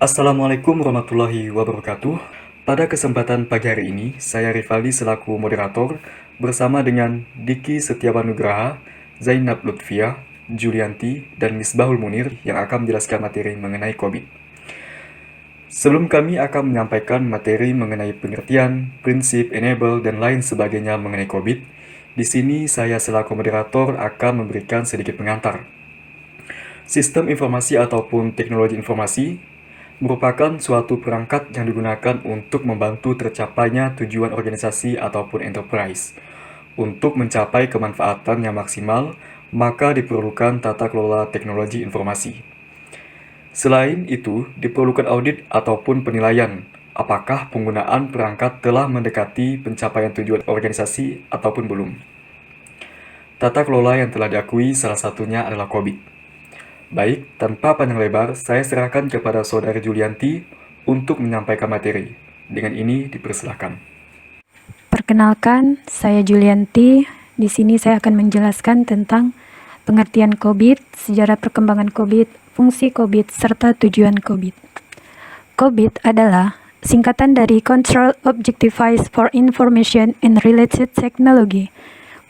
Assalamualaikum warahmatullahi wabarakatuh. Pada kesempatan pagi hari ini, saya Rivaldi selaku moderator bersama dengan Diki Setiawan Nugraha, Zainab Lutfia, Julianti, dan Misbahul Munir yang akan menjelaskan materi mengenai COVID. Sebelum kami akan menyampaikan materi mengenai pengertian, prinsip, enable, dan lain sebagainya mengenai COVID, di sini saya selaku moderator akan memberikan sedikit pengantar. Sistem informasi ataupun teknologi informasi merupakan suatu perangkat yang digunakan untuk membantu tercapainya tujuan organisasi ataupun enterprise. Untuk mencapai kemanfaatan yang maksimal, maka diperlukan tata kelola teknologi informasi. Selain itu, diperlukan audit ataupun penilaian apakah penggunaan perangkat telah mendekati pencapaian tujuan organisasi ataupun belum. Tata kelola yang telah diakui salah satunya adalah COVID. Baik, tanpa panjang lebar, saya serahkan kepada Saudari Julianti untuk menyampaikan materi. Dengan ini dipersilahkan. Perkenalkan, saya Julianti. Di sini saya akan menjelaskan tentang pengertian COVID, sejarah perkembangan COVID, fungsi COVID, serta tujuan COVID. COVID adalah singkatan dari Control Objectifies for Information and Related Technology.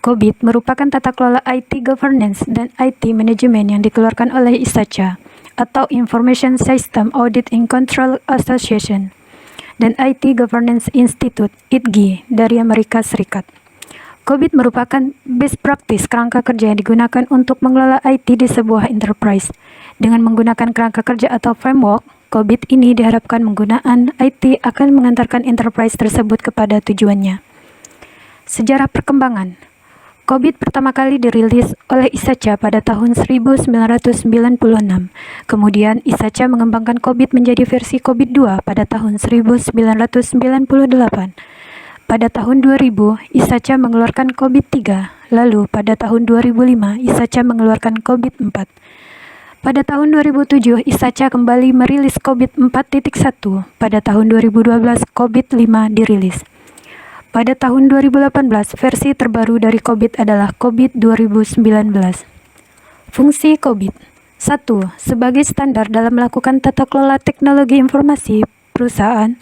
COVID merupakan tata kelola IT governance dan IT management yang dikeluarkan oleh ISACA atau Information System Audit and Control Association dan IT Governance Institute (ITGI) dari Amerika Serikat. COVID merupakan best practice kerangka kerja yang digunakan untuk mengelola IT di sebuah enterprise. Dengan menggunakan kerangka kerja atau framework, COVID ini diharapkan menggunakan IT akan mengantarkan enterprise tersebut kepada tujuannya. Sejarah perkembangan COVID pertama kali dirilis oleh ISACA pada tahun 1996. Kemudian ISACA mengembangkan COVID menjadi versi COVID-2 pada tahun 1998. Pada tahun 2000, ISACA mengeluarkan COVID-3. Lalu pada tahun 2005, ISACA mengeluarkan COVID-4. Pada tahun 2007, ISACA kembali merilis COVID 4.1. Pada tahun 2012, COVID-5 dirilis. Pada tahun 2018, versi terbaru dari COVID adalah COVID 2019. Fungsi COVID 1. Sebagai standar dalam melakukan tata kelola teknologi informasi perusahaan.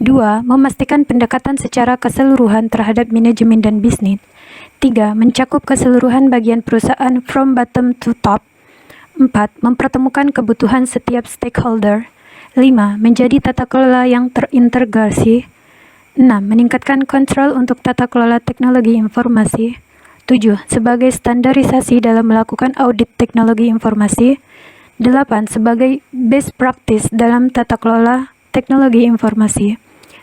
2. Memastikan pendekatan secara keseluruhan terhadap manajemen dan bisnis. 3. Mencakup keseluruhan bagian perusahaan from bottom to top. 4. Mempertemukan kebutuhan setiap stakeholder. 5. Menjadi tata kelola yang terintegrasi. 6. Meningkatkan kontrol untuk tata kelola teknologi informasi. 7. Sebagai standarisasi dalam melakukan audit teknologi informasi. 8. Sebagai best practice dalam tata kelola teknologi informasi.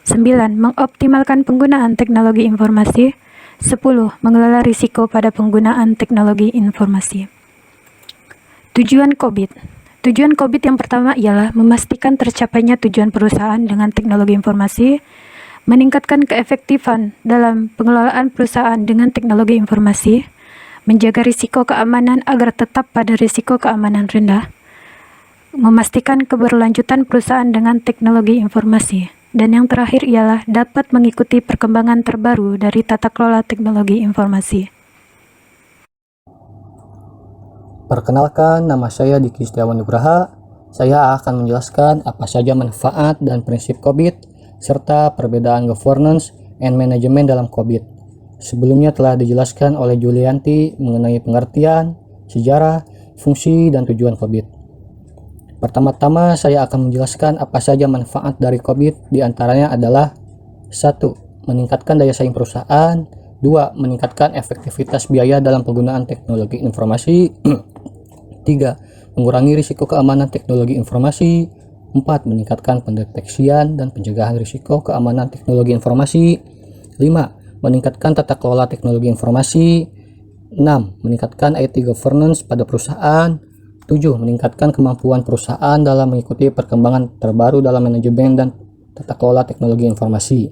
9. Mengoptimalkan penggunaan teknologi informasi. 10. Mengelola risiko pada penggunaan teknologi informasi. Tujuan COVID. Tujuan COVID yang pertama ialah memastikan tercapainya tujuan perusahaan dengan teknologi informasi, meningkatkan keefektifan dalam pengelolaan perusahaan dengan teknologi informasi, menjaga risiko keamanan agar tetap pada risiko keamanan rendah, memastikan keberlanjutan perusahaan dengan teknologi informasi, dan yang terakhir ialah dapat mengikuti perkembangan terbaru dari tata kelola teknologi informasi. Perkenalkan, nama saya Diki Setiawan Nugraha. Saya akan menjelaskan apa saja manfaat dan prinsip COVID serta perbedaan governance and management dalam COVID. Sebelumnya telah dijelaskan oleh Julianti mengenai pengertian, sejarah, fungsi, dan tujuan COVID. Pertama-tama saya akan menjelaskan apa saja manfaat dari COVID, diantaranya adalah 1. Meningkatkan daya saing perusahaan. 2. Meningkatkan efektivitas biaya dalam penggunaan teknologi informasi. 3. Mengurangi risiko keamanan teknologi informasi. 4. Meningkatkan pendeteksian dan pencegahan risiko keamanan teknologi informasi. 5. Meningkatkan tata kelola teknologi informasi. 6. Meningkatkan IT governance pada perusahaan. 7. Meningkatkan kemampuan perusahaan dalam mengikuti perkembangan terbaru dalam manajemen dan tata kelola teknologi informasi.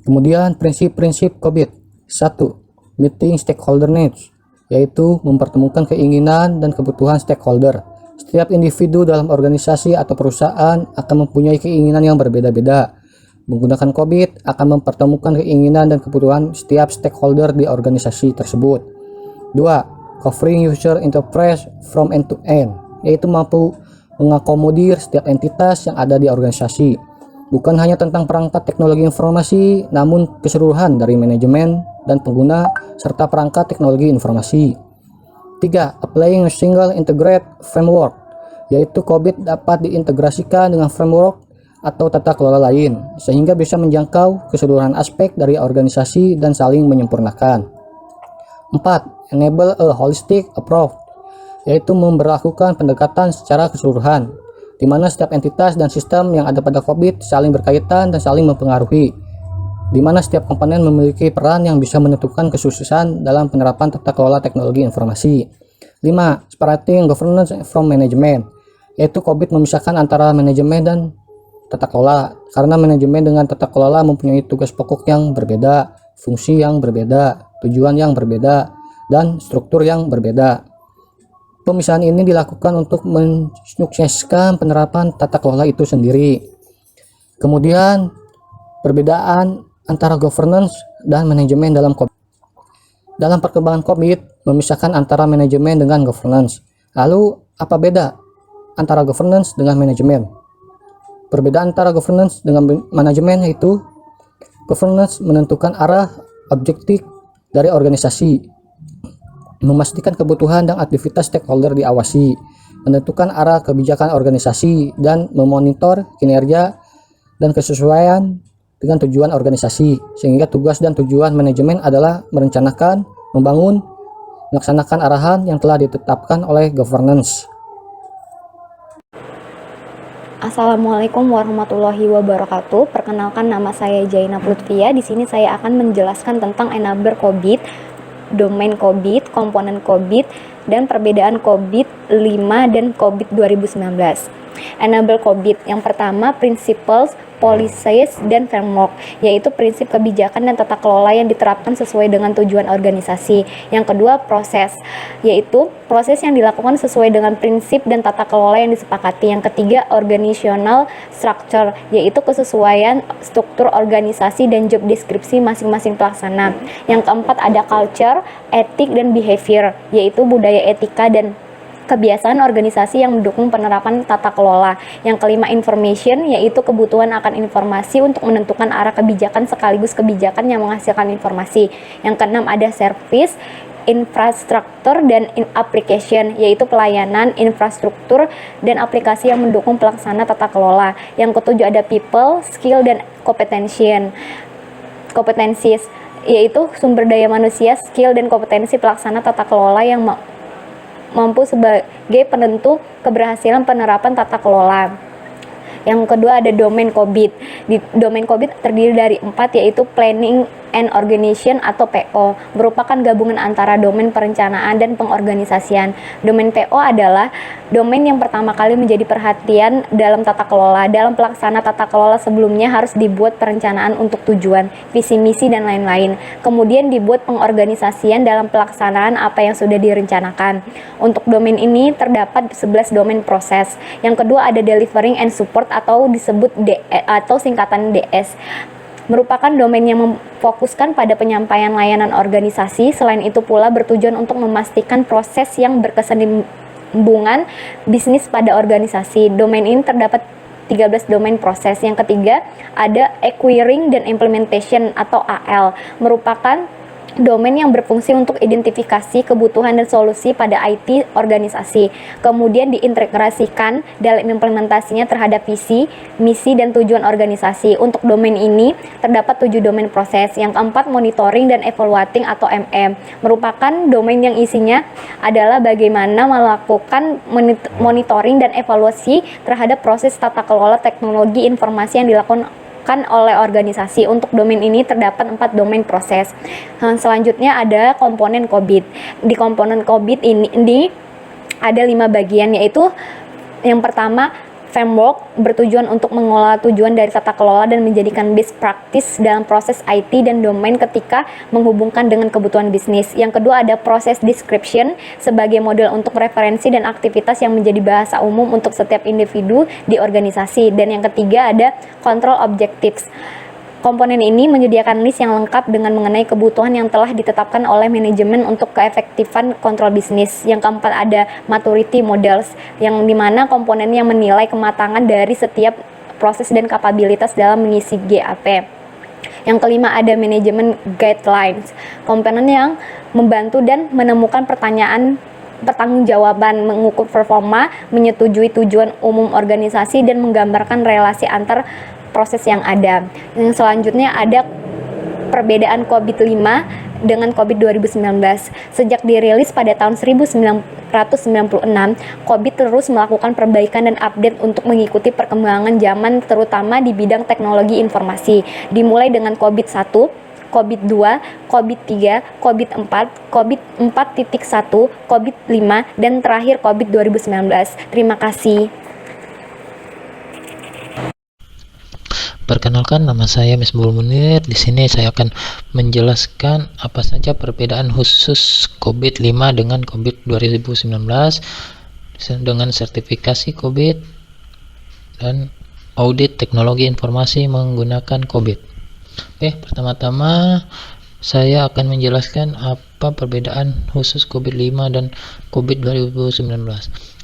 Kemudian prinsip-prinsip COVID. 1. Meeting stakeholder needs, yaitu mempertemukan keinginan dan kebutuhan stakeholder. Setiap individu dalam organisasi atau perusahaan akan mempunyai keinginan yang berbeda-beda. Menggunakan COVID akan mempertemukan keinginan dan kebutuhan setiap stakeholder di organisasi tersebut. 2. Covering user enterprise from end to end, yaitu mampu mengakomodir setiap entitas yang ada di organisasi. Bukan hanya tentang perangkat teknologi informasi, namun keseluruhan dari manajemen dan pengguna serta perangkat teknologi informasi. 3. Applying a single integrated framework, yaitu COBIT dapat diintegrasikan dengan framework atau tata kelola lain, sehingga bisa menjangkau keseluruhan aspek dari organisasi dan saling menyempurnakan. 4. Enable a holistic approach, yaitu memberlakukan pendekatan secara keseluruhan, di mana setiap entitas dan sistem yang ada pada COBIT saling berkaitan dan saling mempengaruhi, di mana setiap komponen memiliki peran yang bisa menentukan kesuksesan dalam penerapan tata kelola teknologi informasi. 5. Separating governance from management, yaitu COBIT memisahkan antara manajemen dan tata kelola, karena manajemen dengan tata kelola mempunyai tugas pokok yang berbeda, fungsi yang berbeda, tujuan yang berbeda, dan struktur yang berbeda. Pemisahan ini dilakukan untuk mensukseskan penerapan tata kelola itu sendiri. Kemudian, perbedaan antara governance dan manajemen dalam COBIT. Dalam perkembangan COBIT, memisahkan antara manajemen dengan governance. Lalu, apa beda antara governance dengan manajemen? Perbedaan antara governance dengan manajemen yaitu governance menentukan arah objektif dari organisasi, memastikan kebutuhan dan aktivitas stakeholder diawasi, menentukan arah kebijakan organisasi, dan memonitor kinerja dan kesesuaian dengan tujuan organisasi, sehingga tugas dan tujuan manajemen adalah merencanakan, membangun, melaksanakan arahan yang telah ditetapkan oleh governance. Assalamualaikum warahmatullahi wabarakatuh. Perkenalkan, nama saya Zainab Lutfia. Di sini saya akan menjelaskan tentang enabler COBIT, domain COBIT, komponen COBIT, dan perbedaan COBIT 5 dan COBIT 2019. Enabler COBIT yang pertama, principles, policies, dan framework, yaitu prinsip kebijakan dan tata kelola yang diterapkan sesuai dengan tujuan organisasi. Yang kedua, proses, yaitu proses yang dilakukan sesuai dengan prinsip dan tata kelola yang disepakati. Yang ketiga, organizational structure, yaitu kesesuaian struktur organisasi dan job deskripsi masing-masing pelaksana. Yang keempat, ada culture, etik, dan behavior, yaitu budaya etika dan kebiasaan organisasi yang mendukung penerapan tata kelola. Yang kelima, information, yaitu kebutuhan akan informasi untuk menentukan arah kebijakan sekaligus kebijakan yang menghasilkan informasi. Yang keenam, ada service, infrastruktur, dan application, yaitu pelayanan, infrastruktur, dan aplikasi yang mendukung pelaksana tata kelola. Yang ketujuh, ada people, skill, dan competencies, yaitu sumber daya manusia, skill, dan kompetensi pelaksana tata kelola yang mampu sebagai penentu keberhasilan penerapan tata kelola. Yang kedua, ada domain COBIT. Domain COBIT terdiri dari 4, yaitu planning and organization atau PO, merupakan gabungan antara domain perencanaan dan pengorganisasian. Domain PO adalah domain yang pertama kali menjadi perhatian dalam tata kelola. Dalam pelaksana tata kelola sebelumnya harus dibuat perencanaan untuk tujuan, visi misi, dan lain-lain. Kemudian dibuat pengorganisasian dalam pelaksanaan apa yang sudah direncanakan. Untuk domain ini terdapat 11 domain proses. Yang kedua, ada delivering and support atau disebut atau singkatan DS, merupakan domain yang memfokuskan pada penyampaian layanan organisasi. Selain itu pula bertujuan untuk memastikan proses yang berkesinambungan bisnis pada organisasi. Domain ini terdapat 13 domain proses. Yang ketiga, ada acquiring dan implementation atau AL, merupakan domain yang berfungsi untuk identifikasi kebutuhan dan solusi pada IT organisasi, kemudian diintegrasikan dalam implementasinya terhadap visi, misi, dan tujuan organisasi. Untuk domain ini terdapat 7 domain proses. Yang keempat, monitoring dan evaluating atau MM, merupakan domain yang isinya adalah bagaimana melakukan monitoring dan evaluasi terhadap proses tata kelola teknologi informasi yang dilakukan oleh organisasi. Untuk domain ini terdapat 4 domain proses. Selanjutnya ada komponen COBIT. Di komponen COBIT ini ada 5 bagian, yaitu yang pertama, framework, bertujuan untuk mengolah tujuan dari tata kelola dan menjadikan best practice dalam proses IT dan domain ketika menghubungkan dengan kebutuhan bisnis. Yang kedua, ada proses description sebagai model untuk referensi dan aktivitas yang menjadi bahasa umum untuk setiap individu di organisasi. Dan yang ketiga, ada control objectives, Komponen ini menyediakan list yang lengkap dengan mengenai kebutuhan yang telah ditetapkan oleh manajemen untuk keefektifan kontrol bisnis. Yang keempat ada maturity models, yang dimana komponen yang menilai kematangan dari setiap proses dan kapabilitas dalam mengisi GAP. Yang kelima ada manajemen guidelines, komponen yang membantu dan menemukan pertanggungjawaban, mengukur performa, menyetujui tujuan umum organisasi, dan menggambarkan relasi antar proses yang ada. Yang selanjutnya ada perbedaan COVID 5 dengan COVID 2019. Sejak dirilis pada tahun 1996, COVID terus melakukan perbaikan dan update untuk mengikuti perkembangan zaman, terutama di bidang teknologi informasi. Dimulai dengan COVID 1, COVID 2, COVID 3, COVID 4, COVID 4.1, COVID 5, dan terakhir COVID 2019. Terima kasih. Perkenalkan, nama saya Misbul Munir. Di sini saya akan menjelaskan apa saja perbedaan khusus COVID-5 dengan COVID 2019 dengan sertifikasi COVID dan audit teknologi informasi menggunakan COVID. Oke, pertama-tama saya akan menjelaskan apa perbedaan khusus COVID-5 dan COVID 2019.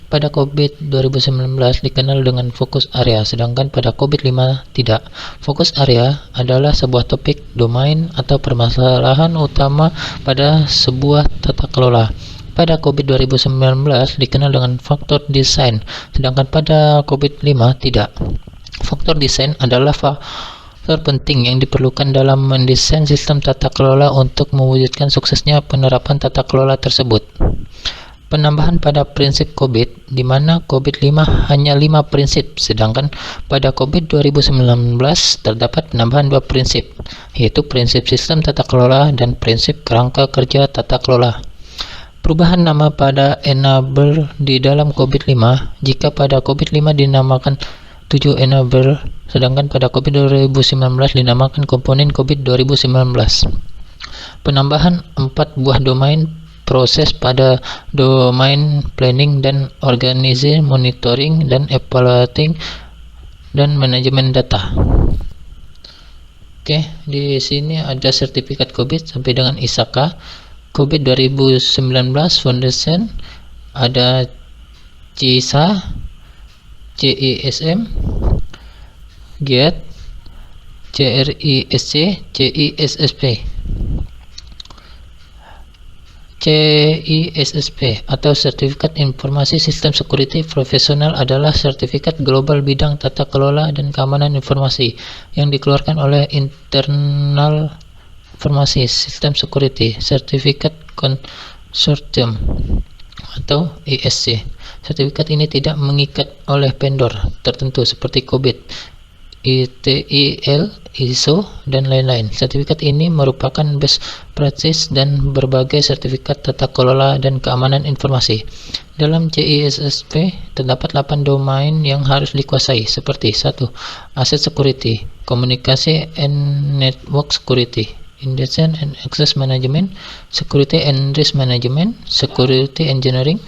Pada COVID 2019 dikenal dengan fokus area, sedangkan pada COVID-5 tidak. Fokus area adalah sebuah topik, domain, atau permasalahan utama pada sebuah tata kelola. Pada COVID 2019 dikenal dengan faktor desain, sedangkan pada COVID-5 tidak. Faktor desain adalah faktor penting yang diperlukan dalam mendesain sistem tata kelola untuk mewujudkan suksesnya penerapan tata kelola tersebut. Penambahan pada prinsip COVID, di mana COVID-5 hanya 5 prinsip, sedangkan pada COVID 2019 terdapat penambahan 2 prinsip, yaitu prinsip sistem tata kelola dan prinsip kerangka kerja tata kelola. Perubahan nama pada enabler di dalam COVID-5, jika pada COVID-5 dinamakan 7 enabler, sedangkan pada COVID 2019 dinamakan komponen COVID 2019. Penambahan 4 buah domain proses pada domain planning dan organizing, monitoring, dan evaluating, dan manajemen data. Oke, di sini ada sertifikat COVID sampai dengan ISAKA. COVID 2019 Foundation, ada CISA, CISM, GET, CRISC, CISSP. CISSP atau Sertifikat Informasi Sistem Security Profesional adalah sertifikat global bidang tata kelola dan keamanan informasi yang dikeluarkan oleh Internal Informasi System Security Certificate Consortium atau ISC. Sertifikat ini tidak mengikat oleh vendor tertentu seperti COVID, ITIL, ISO, dan lain-lain. Sertifikat ini merupakan best practice dan berbagai sertifikat tata kelola dan keamanan informasi. Dalam CISSP terdapat 8 domain yang harus dikuasai seperti 1. Asset security, komunikasi and network security, identity and access management, security and risk management, security engineering,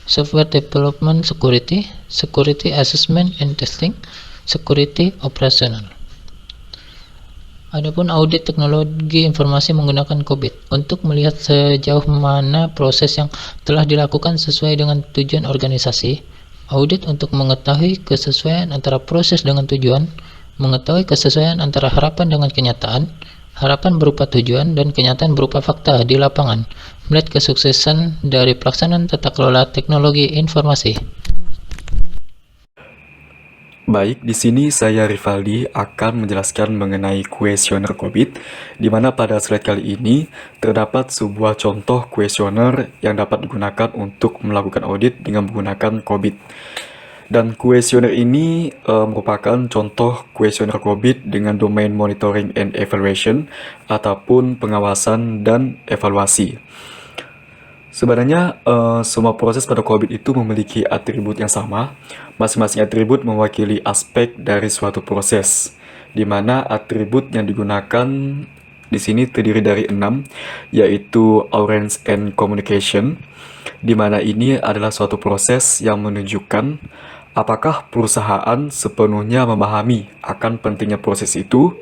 software development security, security assessment and testing, security operational. Adapun audit teknologi informasi menggunakan COVID untuk melihat sejauh mana proses yang telah dilakukan sesuai dengan tujuan organisasi. Audit untuk mengetahui kesesuaian antara proses dengan tujuan, mengetahui kesesuaian antara harapan dengan kenyataan, harapan berupa tujuan dan kenyataan berupa fakta di lapangan, melihat kesuksesan dari pelaksanaan tata kelola teknologi informasi. Baik, di sini saya Rivaldi akan menjelaskan mengenai kuesioner COVID, di mana pada slide kali ini terdapat sebuah contoh kuesioner yang dapat digunakan untuk melakukan audit dengan menggunakan COVID. Dan kuesioner ini merupakan contoh kuesioner COVID dengan domain monitoring and evaluation ataupun pengawasan dan evaluasi. Sebenarnya semua proses pada COVID itu memiliki atribut yang sama. Masing-masing atribut mewakili aspek dari suatu proses, di mana atribut yang digunakan di sini terdiri dari 6, yaitu Orange and Communication, di mana ini adalah suatu proses yang menunjukkan apakah perusahaan sepenuhnya memahami akan pentingnya proses itu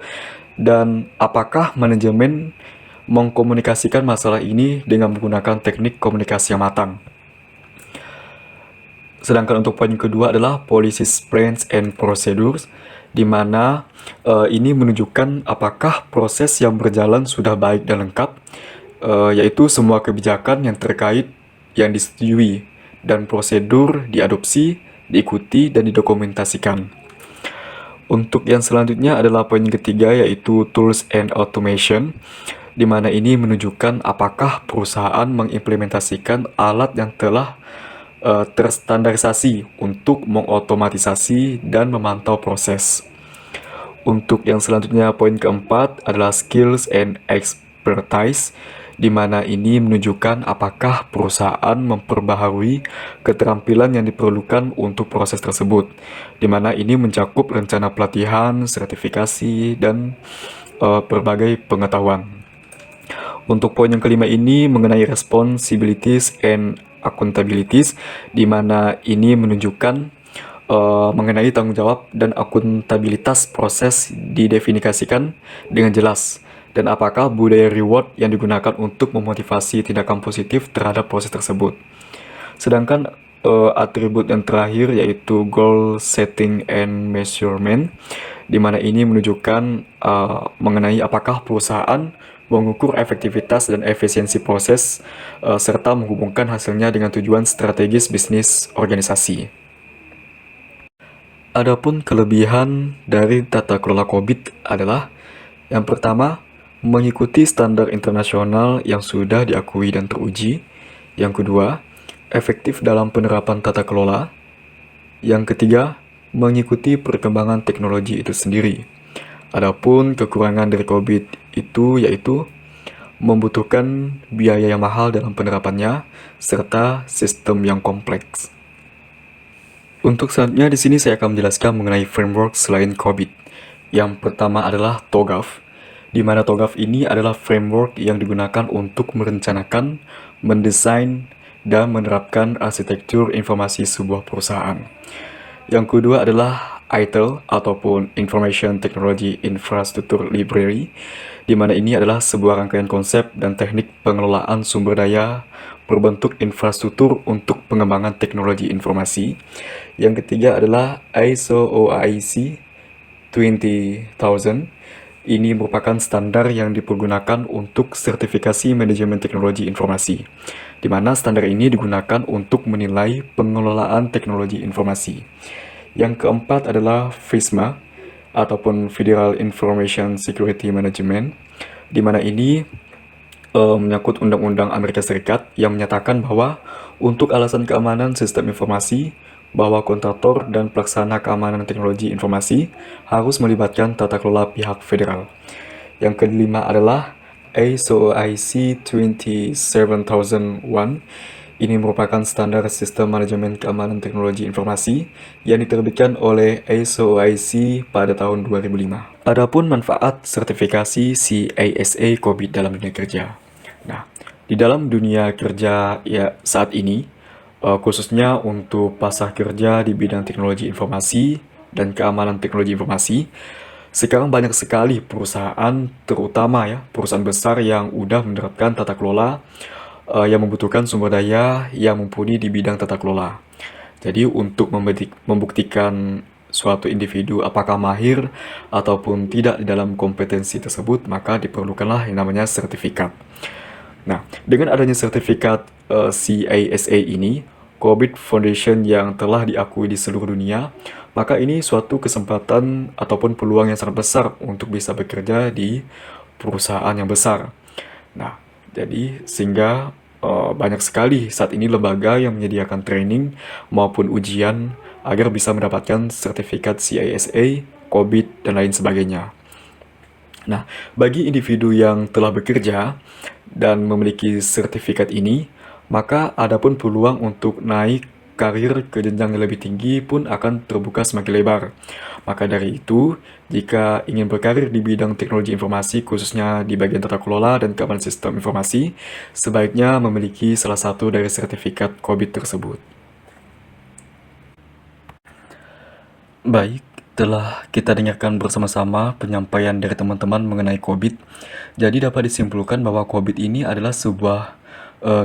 Dan apakah manajemen mengkomunikasikan masalah ini dengan menggunakan teknik komunikasi yang matang? Sedangkan untuk poin kedua adalah policies, plans, and procedures, di mana ini menunjukkan apakah proses yang berjalan sudah baik dan lengkap, yaitu semua kebijakan yang terkait yang disetujui dan prosedur diadopsi, diikuti, dan didokumentasikan. Untuk yang selanjutnya adalah poin ketiga, yaitu tools and automation, di mana ini menunjukkan apakah perusahaan mengimplementasikan alat yang telah terstandarisasi untuk mengotomatisasi dan memantau proses. Untuk yang selanjutnya, poin keempat adalah skills and expertise, di mana ini menunjukkan apakah perusahaan memperbaharui keterampilan yang diperlukan untuk proses tersebut, di mana ini mencakup rencana pelatihan, sertifikasi, dan berbagai pengetahuan. Untuk poin yang kelima ini mengenai responsibilities and accountabilities, di mana ini menunjukkan mengenai tanggung jawab dan akuntabilitas proses didefinisikan dengan jelas, dan apakah budaya reward yang digunakan untuk memotivasi tindakan positif terhadap proses tersebut. Sedangkan atribut yang terakhir yaitu goal setting and measurement, di mana ini menunjukkan mengenai apakah perusahaan mengukur efektivitas dan efisiensi proses serta menghubungkan hasilnya dengan tujuan strategis bisnis organisasi. Adapun kelebihan dari tata kelola COVID adalah yang pertama, mengikuti standar internasional yang sudah diakui dan teruji. Yang kedua, efektif dalam penerapan tata kelola. Yang ketiga, mengikuti perkembangan teknologi itu sendiri. Adapun kekurangan dari COVID itu yaitu membutuhkan biaya yang mahal dalam penerapannya serta sistem yang kompleks. Untuk selanjutnya di sini saya akan menjelaskan mengenai framework selain COVID. Yang pertama adalah TOGAF, di mana TOGAF ini adalah framework yang digunakan untuk merencanakan, mendesain, dan menerapkan arsitektur informasi sebuah perusahaan. Yang kedua adalah ITIL ataupun Information Technology Infrastructure Library, di mana ini adalah sebuah rangkaian konsep dan teknik pengelolaan sumber daya berbentuk infrastruktur untuk pengembangan teknologi informasi. Yang ketiga adalah ISO OIC 20000. Ini merupakan standar yang dipergunakan untuk sertifikasi manajemen teknologi informasi, di mana standar ini digunakan untuk menilai pengelolaan teknologi informasi. Yang keempat adalah FISMA ataupun Federal Information Security Management, di mana ini menyangkut Undang-Undang Amerika Serikat yang menyatakan bahwa untuk alasan keamanan sistem informasi, bahwa kontraktor dan pelaksana keamanan teknologi informasi harus melibatkan tata kelola pihak federal. Yang kelima adalah ISO OIC 27001. Ini merupakan standar sistem manajemen keamanan teknologi informasi yang diterbitkan oleh ISO OIC pada tahun 2005. Adapun manfaat sertifikasi CASA COVID dalam dunia kerja. Nah, di dalam dunia kerja ya saat ini, khususnya untuk pasar kerja di bidang teknologi informasi dan keamanan teknologi informasi, sekarang banyak sekali perusahaan, terutama ya perusahaan besar yang udah menerapkan tata kelola yang membutuhkan sumber daya yang mumpuni di bidang tata kelola. Jadi untuk membuktikan suatu individu apakah mahir ataupun tidak di dalam kompetensi tersebut, maka diperlukanlah yang namanya sertifikat. Nah, dengan adanya sertifikat CASA ini, COVID Foundation yang telah diakui di seluruh dunia, maka ini suatu kesempatan ataupun peluang yang sangat besar untuk bisa bekerja di perusahaan yang besar. Nah, jadi sehingga banyak sekali saat ini lembaga yang menyediakan training maupun ujian agar bisa mendapatkan sertifikat CASA, COVID, dan lain sebagainya. Nah, bagi individu yang telah bekerja dan memiliki sertifikat ini, maka adapun peluang untuk naik karir ke jenjang yang lebih tinggi pun akan terbuka semakin lebar. Maka dari itu, jika ingin berkarir di bidang teknologi informasi, khususnya di bagian tata kelola dan keamanan sistem informasi, sebaiknya memiliki salah satu dari sertifikat COVID tersebut. Baik, Setelah kita dengarkan bersama-sama penyampaian dari teman-teman mengenai COVID, jadi dapat disimpulkan bahwa COVID ini adalah sebuah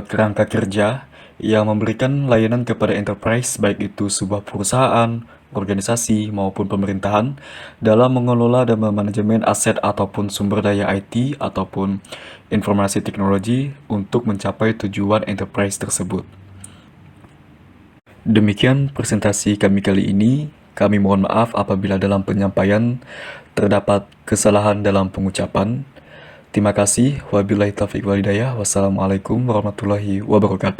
kerangka kerja yang memberikan layanan kepada enterprise, baik itu sebuah perusahaan, organisasi, maupun pemerintahan dalam mengelola dan memanajemen aset ataupun sumber daya IT ataupun informasi teknologi untuk mencapai tujuan enterprise tersebut. Demikian presentasi kami kali ini. Kami mohon maaf apabila dalam penyampaian terdapat kesalahan dalam pengucapan. Terima kasih. Wabillahi taufiq wal hidayah. Wassalamualaikum warahmatullahi wabarakatuh.